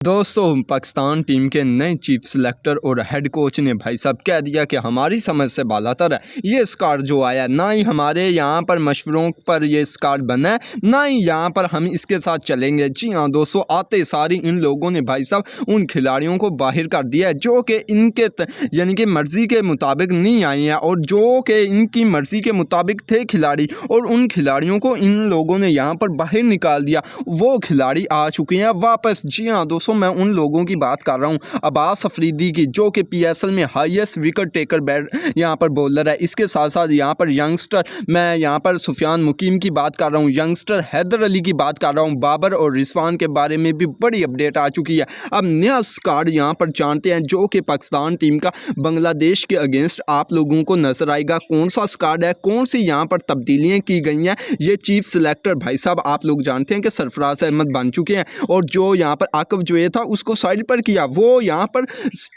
दोस्तों, पाकिस्तान टीम के नए चीफ सिलेक्टर और हेड कोच ने भाई साहब कह दिया कि हमारी समझ से बालातर है ये स्क्वाड जो आया, ना ही हमारे यहाँ पर मशवरों पर ये स्क्वाड बना है, ना ही यहाँ पर हम इसके साथ चलेंगे। जी हाँ दोस्तों, आते सारी इन लोगों ने भाई साहब उन खिलाड़ियों को बाहर कर दिया है जो कि इनके यानी कि मर्ज़ी के मुताबिक नहीं आई हैं और जो कि इनकी मर्ज़ी के मुताबिक थे खिलाड़ी, और उन खिलाड़ियों को इन लोगों ने यहाँ पर बाहर निकाल दिया। वो खिलाड़ी आ चुके हैं वापस। जी हाँ दोस्तों, मैं उन लोगों की बात कर रहा हूँ अब्बास अफरीदी की, जो कि पीएसएल में हाईएस्ट विकेट टेकर बैट यहाँ पर बॉलर है। इसके साथ साथ यहाँ पर यंगस्टर, मैं यहाँ पर सुफियान मुकीम की बात कर रहा हूँ, यंगस्टर हैदर अली की बात कर रहा हूँ, बाबर और रिजवान के बारे में भी बड़ी अपडेट आ चुकी है। अब नया स्क्वाड यहाँ पर जानते हैं जो कि पाकिस्तान टीम का बांग्लादेश के अगेंस्ट आप लोगों को नजर आएगा। कौन सा स्क्वाड है, कौन सी यहाँ पर तब्दीलियाँ की गई हैं, ये चीफ सिलेक्टर भाई साहब आप लोग जानते हैं कि सरफराज अहमद बन चुके हैं, और जो यहाँ पर आकफ जो था उसको साइड पर किया, वो यहाँ पर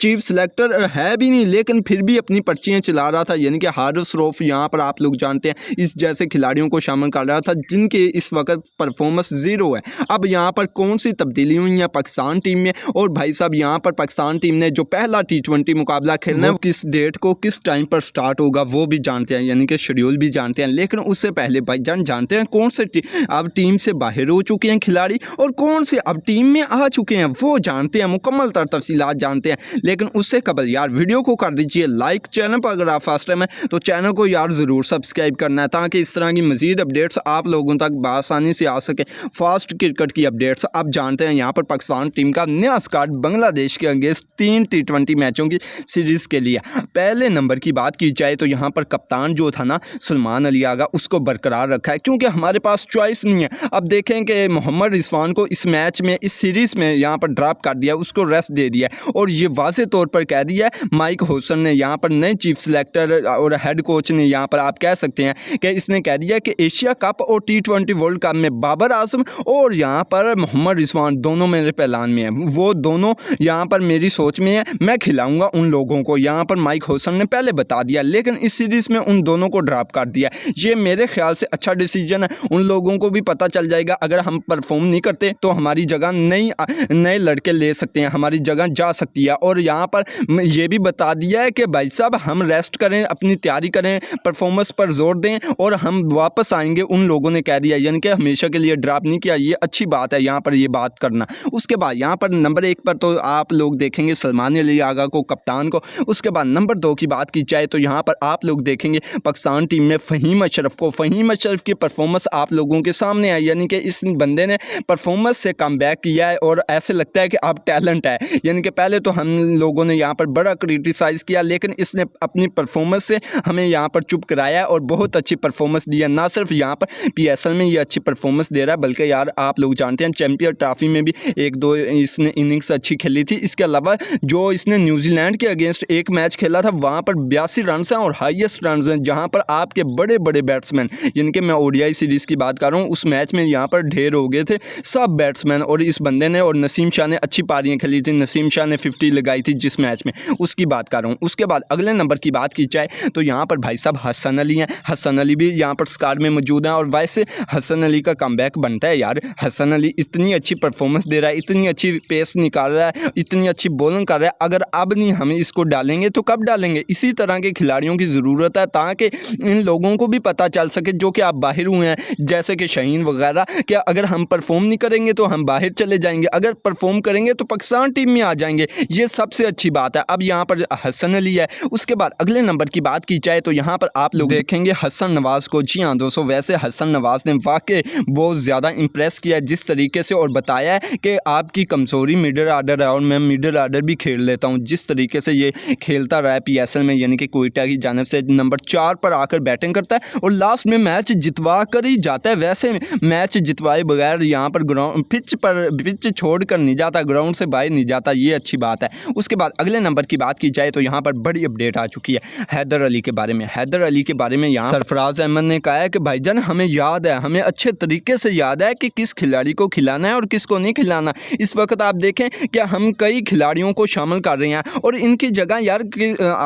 चीफ सिलेक्टर है भी नहीं लेकिन फिर भी अपनी पर्चियाँ चला रहा था। यानी कि हारिस रऊफ यहाँ पर आप लोग जानते हैं इस जैसे खिलाड़ियों को शामिल कर रहा था जिनके इस वक्त परफॉर्मेंस ज़ीरो है। अब यहाँ पर कौन सी तब्दीली हुई है पाकिस्तान टीम में, और भाई साहब यहाँ पर पाकिस्तान टीम ने जो पहला T20 मुकाबला खेलना है किस डेट को किस टाइम पर स्टार्ट होगा वो भी जानते हैं, यानी कि शेड्यूल भी जानते हैं। लेकिन उससे पहले भाईजान जानते हैं कौन से अब टीम से बाहर हो चुके हैं खिलाड़ी और कौन से अब टीम में आ चुके हैं वो जानते हैं, मुकम्मल तफसीलात जानते हैं। लेकिन उससे कबल यार वीडियो को कर दीजिए लाइक, चैनल पर अगर आप फर्स्ट टाइम है तो चैनल को यार ज़रूर सब्सक्राइब करना है ताकि इस तरह की मजीद अपडेट्स आप लोगों तक बआसानी से आ सके। फास्ट क्रिकेट की अपडेट्स आप जानते हैं। यहाँ पर पाकिस्तान टीम का नया स्क्वाड बांग्लादेश के अगेंस्ट 3 T20 मैचों की सीरीज़ के लिए। पहले नंबर की बात की जाए तो यहाँ पर कप्तान जो था ना सलमान अली आगा, उसको बरकरार रखा है क्योंकि हमारे पास चॉइस नहीं है। अब देखें कि मोहम्मद रिजवान को इस मैच में इस सीरीज़ में यहाँ पर ड्रॉप कर दिया, उसको रेस्ट दे दिया और ये वाज़े तौर पर कह दिया है माइक होसन ने, यहाँ पर नए चीफ सिलेक्टर और हेड कोच ने, यहाँ पर आप कह सकते हैं कि इसने कह दिया कि एशिया कप और T20 वर्ल्ड कप में बाबर आजम और यहाँ पर मोहम्मद रिजवान दोनों मेरे प्लान में है, वो दोनों यहाँ पर मेरी सोच में है, मैं खिलाऊंगा उन लोगों को। यहाँ पर माइक होसन ने पहले बता दिया लेकिन इस सीरीज़ में उन दोनों को ड्रॉप कर दिया। ये मेरे ख्याल से अच्छा डिसीजन है। उन लोगों को भी पता चल जाएगा अगर हम परफॉर्म नहीं करते तो हमारी जगह नए लड़के ले सकते हैं, हमारी जगह जा सकती है। और यहाँ पर ये भी बता दिया है कि भाई साहब हम रेस्ट करें, अपनी तैयारी करें, परफॉर्मेंस पर जोर दें और हम वापस आएंगे, उन लोगों ने कह दिया। यानी कि हमेशा के लिए ड्रॉप नहीं किया, ये अच्छी बात है यहाँ पर ये बात करना। उसके बाद यहाँ पर नंबर 1 पर तो आप लोग देखेंगे सलमान अली आगा को, कप्तान को। उसके बाद नंबर 2 की बात की जाए तो यहाँ पर आप लोग देखेंगे पाकिस्तान टीम में फ़हीम अशरफ को। फ़हीम अशरफ की परफॉर्मेंस आप लोगों के सामने आई, यानी कि इस बंदे ने परफॉर्मेंस से कम बैक किया है और ऐसे लगता है कि अब टैलेंट है। यानी कि पहले तो हम लोगों ने यहाँ पर बड़ा क्रिटिसाइज़ किया लेकिन इसने अपनी परफॉर्मेंस से हमें यहाँ पर चुप कराया और बहुत अच्छी परफॉर्मेंस दिया। ना सिर्फ यहाँ पर पीएसएल में ये अच्छी परफॉर्मेंस दे रहा है बल्कि यार आप लोग जानते हैं चैंपियन ट्रॉफी में भी 1-2 इसने इनिंग्स अच्छी खेली थी। इसके अलावा जो इसने न्यूजीलैंड के अगेंस्ट एक मैच खेला था वहाँ पर 82 रन हैं और हाईएस्ट रन हैं, जहाँ पर आपके बड़े बड़े बैट्समैन, यानी कि मैं ओडीआई सीरीज़ की बात कर रहा हूँ, उस मैच में यहाँ पर ढेर हो गए थे सब बैट्समैन। और इस बंदे ने और नसीम शाह ने अच्छी पारियाँ खेली थी, नसीम शाह ने 50 लगाई थी जिस मैच में, उसकी बात कर रहा हूँ। उसके बाद अगले नंबर की बात की जाए तो यहाँ पर भाई साहब हसन अली हैं। हसन अली भी यहाँ पर स्क्वाड में मौजूद हैं और वैसे हसन अली का कमबैक बनता है यार। हसन अली इतनी अच्छी परफॉर्मेंस दे रहा है, इतनी अच्छी पेस निकाल रहा है, इतनी अच्छी बॉलिंग कर रहा है, अगर अब नहीं हम इसको डालेंगे तो कब डालेंगे। इसी तरह के खिलाड़ियों की ज़रूरत है ताकि इन लोगों को भी पता चल सके जो कि आप बाहर हुए हैं, जैसे कि शाहीन वगैरह, कि अगर हम परफॉर्म नहीं करेंगे तो हम बाहर चले जाएंगे, अगर परफॉर्म करेंगे तो पाकिस्तान टीम में आ जाएंगे। ये सबसे अच्छी बात है। अब यहाँ पर हसन अली है। उसके बाद अगले नंबर की बात की जाए तो यहाँ पर आप लोग देखेंगे हसन नवाज़ को। जी हाँ दोस्तों, वैसे हसन नवाज़ ने वाकई बहुत ज़्यादा इंप्रेस किया जिस तरीके से, और बताया है कि आपकी कमज़ोरी मिडल आर्डर है और मैं मिडल आर्डर भी खेल लेता हूँ। जिस तरीके से ये खेलता रहा है पीएसएल में, यानी कि कोयटा की जानिब से नंबर 4 पर आकर बैटिंग करता है और लास्ट में मैच जितवा कर ही जाता है। वैसे मैच जितवाए बगैर यहाँ पर ग्राउंड पिच छोड़ कर नहीं जाता, ग्राउंड से बाहर नहीं जाता, ये अच्छी बात है। उसके बाद अगले नंबर की बात की जाए तो यहाँ पर बड़ी अपडेट आ चुकी है हैदर अली के बारे में। हैदर अली के बारे में यहाँ सरफराज अहमद ने कहा है कि भाईजान हमें याद है, हमें अच्छे तरीके से याद है कि किस खिलाड़ी को खिलाना है और किसको नहीं खिलाना। इस वक्त आप देखें कि हम कई खिलाड़ियों को शामिल कर रहे हैं और इनकी जगह यार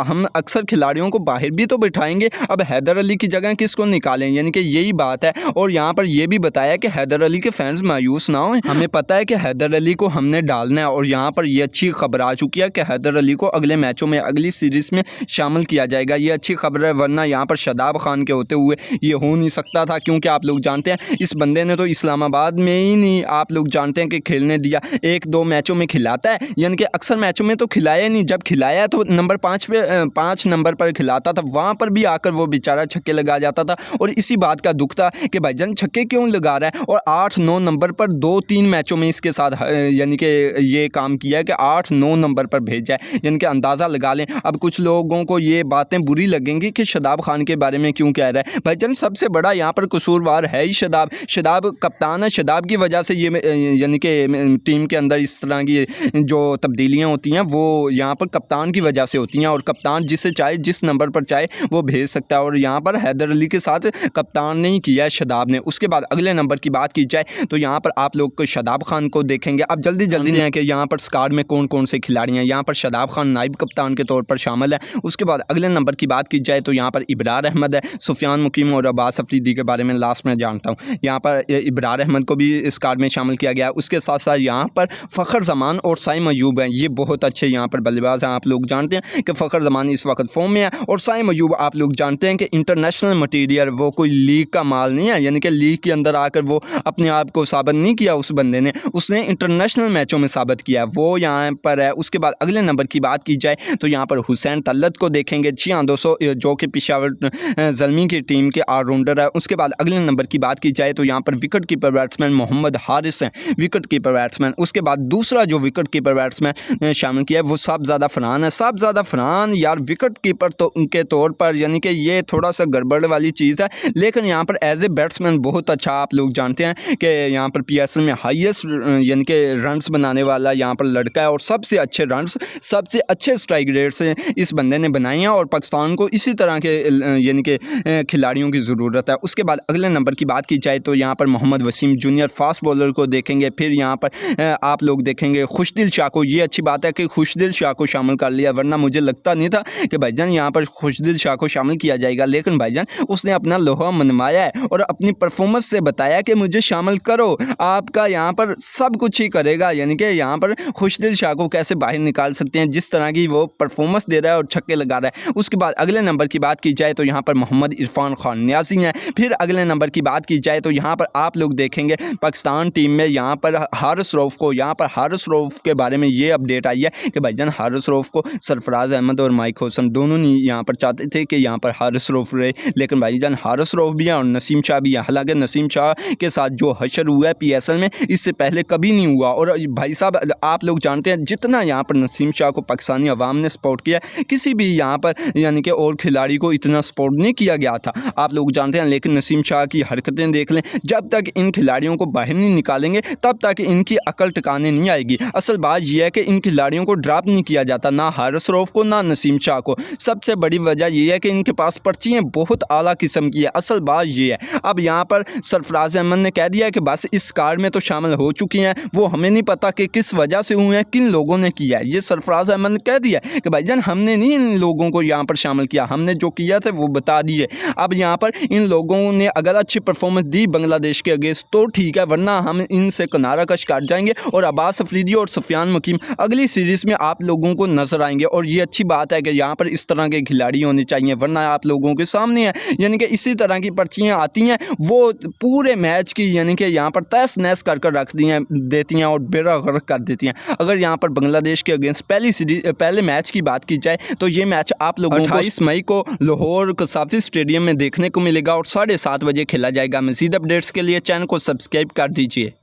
हम अक्सर खिलाड़ियों को बाहर भी तो बिठाएंगे, अब हैदर अली की जगह किसको निकालें, यानी कि यही बात है। और यहाँ पर यह भी बताया कि हैदर अली के फैंस मायूस ना हो, हमें पता है कि हैदर अली को को हमने डालना है। और यहाँ पर ये अच्छी खबर आ चुकी है कि हैदर अली को अगले मैचों में अगली सीरीज़ में शामिल किया जाएगा। ये अच्छी खबर है, वरना यहाँ पर शादाब खान के होते हुए ये हो नहीं सकता था, क्योंकि आप लोग जानते हैं इस बंदे ने तो इस्लामाबाद में ही नहीं, आप लोग जानते हैं कि खेलने दिया। 1-2 मैचों में खिलाता है, यानी कि अक्सर मैचों में तो खिलाया नहीं, जब खिलाया तो नंबर 5 नंबर पर खिलाता था, वहाँ पर भी आकर वो बेचारा छक्के लगा जाता था। और इसी बात का दुख था कि भाईजान छक्के क्यों लगा रहा है। और 8-9 नंबर पर 2-3 मैचों में इसके साथ यानी कि ये काम किया है कि 8-9 नंबर पर भेजा है, यानी कि अंदाज़ा लगा लें। अब कुछ लोगों को ये बातें बुरी लगेंगी कि शादाब खान के बारे में क्यों कह रहा है। भाईजान सबसे बड़ा यहाँ पर कसूरवार है ही शादाब कप्तान है। शादाब की वजह से ये यानी कि टीम के अंदर इस तरह की जो तब्दीलियाँ होती हैं वो यहाँ पर कप्तान की वजह से होती हैं। और कप्तान जिसे चाहे जिस नंबर पर चाहे वो भेज सकता है, और यहाँ पर हैदर अली के साथ कप्तान नहीं किया है शादाब ने। उसके बाद अगले नंबर की बात की जाए तो यहाँ पर आप लोग शादाब खान को देखेंगे। अब जल्दी हैं कि यहाँ पर स्क्वाड में कौन कौन से खिलाड़ी हैं। यहाँ पर शादाब खान नाइब कप्तान के तौर पर शामिल है। उसके बाद अगले नंबर की बात की जाए तो यहाँ पर इब्रार अहमद है, सुफियान मुकीम और अब्बास अफरीदी के बारे में लास्ट में जानता हूँ। यहाँ पर इब्रार अहमद को भी इस स्क्वाड में शामिल किया गया। उसके साथ साथ यहाँ पर फ़खर जमान और साइम अयूब हैं, ये बहुत अच्छे यहाँ पर बल्लेबाज हैं। आप लोग जानते हैं कि फ़खर जमान इस वक्त फॉर्म में है, और साइम अयूब आप लोग जानते हैं कि इंटरनेशनल मटीरियल, वो कोई लीग का माल नहीं है, यानी कि लीग के अंदर आकर वो अपने आप को साबित नहीं किया उस बंदे ने, उसने इंटरनेशनल मैचों में साबित किया, वो यहाँ पर है। उसके बाद अगले नंबर की बात की जाए तो यहाँ पर हुसैन तल्लत को देखेंगे, 6-200, जो कि पेशावर ज़ल्मी की टीम के ऑलराउंडर है। उसके बाद अगले नंबर की बात की जाए तो यहाँ पर wicket keeper batsman Mohammad Haris हैं, विकेट कीपर बैट्समैन। उसके बाद दूसरा जो विकेट कीपर बैट्समैन शामिल किया है वो साहबजादा फरहान है। साहबजादा फरहान यार विकेट कीपर तो उनके तौर पर यानी कि ये थोड़ा सा गड़बड़ वाली चीज़ है, लेकिन यहाँ पर एज ए बैट्समैन बहुत अच्छा, आप लोग जानते हैं कि यहाँ पर PSL में हाईएस्ट यानी कि रन्स बनाने वाला यहाँ पर लड़का है, और सबसे अच्छे रन्स, सबसे अच्छे स्ट्राइक रेट्स इस बंदे ने बनाए हैं। और पाकिस्तान को इसी तरह के यानी कि खिलाड़ियों की ज़रूरत है। उसके बाद अगले नंबर की बात की जाए तो यहाँ पर Mohammad Wasim junior fast bowler को देखेंगे। फिर यहाँ पर आप लोग देखेंगे खुशदिल शाह को। ये अच्छी बात है कि खुशदिल शाह को शामिल कर लिया, वरना मुझे लगता नहीं था कि भाईजान यहाँ पर खुशदिल शाह को शामिल किया जाएगा, लेकिन भाईजान उसने अपना लोहा मनवाया है और अपनी परफॉर्मेंस से बताया कि मुझे शामिल करो, आपका यहाँ पर सब कुछ ही करेगा। यानी कि यहाँ पर खुशदिल शाह को कैसे बाहर निकाल सकते हैं, जिस तरह की वो परफॉर्मेंस दे रहा है और छक्के लगा रहा है। उसके बाद अगले नंबर की बात की जाए तो यहाँ पर मोहम्मद इरफान खान न्याजी हैं। फिर अगले नंबर की बात की जाए तो यहाँ पर आप लोग देखेंगे पाकिस्तान टीम में यहाँ पर हारिस रऊफ को, यहाँ पर हारिस रऊफ के बारे में ये अपडेट आई है कि भाईजान हारिस रऊफ को सरफराज अहमद और माइक हुसैन दोनों ने यहाँ पर चाहते थे कि यहाँ पर हारिस रऊफ रहे, लेकिन भाईजान हारिस रऊफ भी है और नसीम शाह भी है। हालांकि नसीम शाह के साथ जो हशर हुआ है PSL में, इससे पहले कभी नहीं हुआ। और भाई साहब आप लोग जानते हैं जितना यहाँ पर नसीम शाह को पाकिस्तानी अवाम ने सपोर्ट किया, किसी भी यहाँ पर यानी कि और खिलाड़ी को इतना सपोर्ट नहीं किया गया था, आप लोग जानते हैं। लेकिन नसीम शाह की हरकतें देख लें, जब तक इन खिलाड़ियों को बाहर नहीं निकालेंगे तब तक इनकी अकल टिकाने नहीं आएगी। असल बात यह है कि इन खिलाड़ियों को ड्रॉप नहीं किया जाता, ना हारिस रऊफ को ना नसीम शाह को। सबसे बड़ी वजह यह है कि इनके पास पर्चियाँ बहुत आला किस्म की है। असल बात यह है, अब यहाँ पर सरफराज अहमद ने कह दिया कि बस इस कार्ड में तो शामिल हो चुकी हैं, वो हमें नहीं पता कि किस वजह से हुए हैं, किन लोगों ने किया है। ये सरफराज अहमद ने कह दिया कि भाईजान हमने नहीं इन लोगों को यहाँ पर शामिल किया, हमने जो किया था वो बता दिए। अब यहाँ पर इन लोगों ने अगर अच्छी परफॉर्मेंस दी बांग्लादेश के अगेंस्ट तो ठीक है, वरना हम इनसे किनारा कश काट जाएंगे। और अब्बास अफरीदी और सुफियान मुकीम अगली सीरीज़ में आप लोगों को नजर आएंगे। और ये अच्छी बात है कि यहाँ पर इस तरह के खिलाड़ी होने चाहिए, वरना आप लोगों के सामने है यानी कि इसी तरह की पर्चियाँ आती हैं, वो पूरे मैच की यानी कि यहाँ पर तहस नहस कर रख देती हैं और बेड़ा गर्क कर देती हैं। अगर यहाँ पर बांग्लादेश के अगेंस्ट पहले मैच की बात की जाए तो ये मैच आप लोगों को 28 मई को लाहौर कसाफी स्टेडियम में देखने को मिलेगा और 7:30 बजे खेला जाएगा। मज़ीद अपडेट्स के लिए चैनल को सब्सक्राइब कर दीजिए।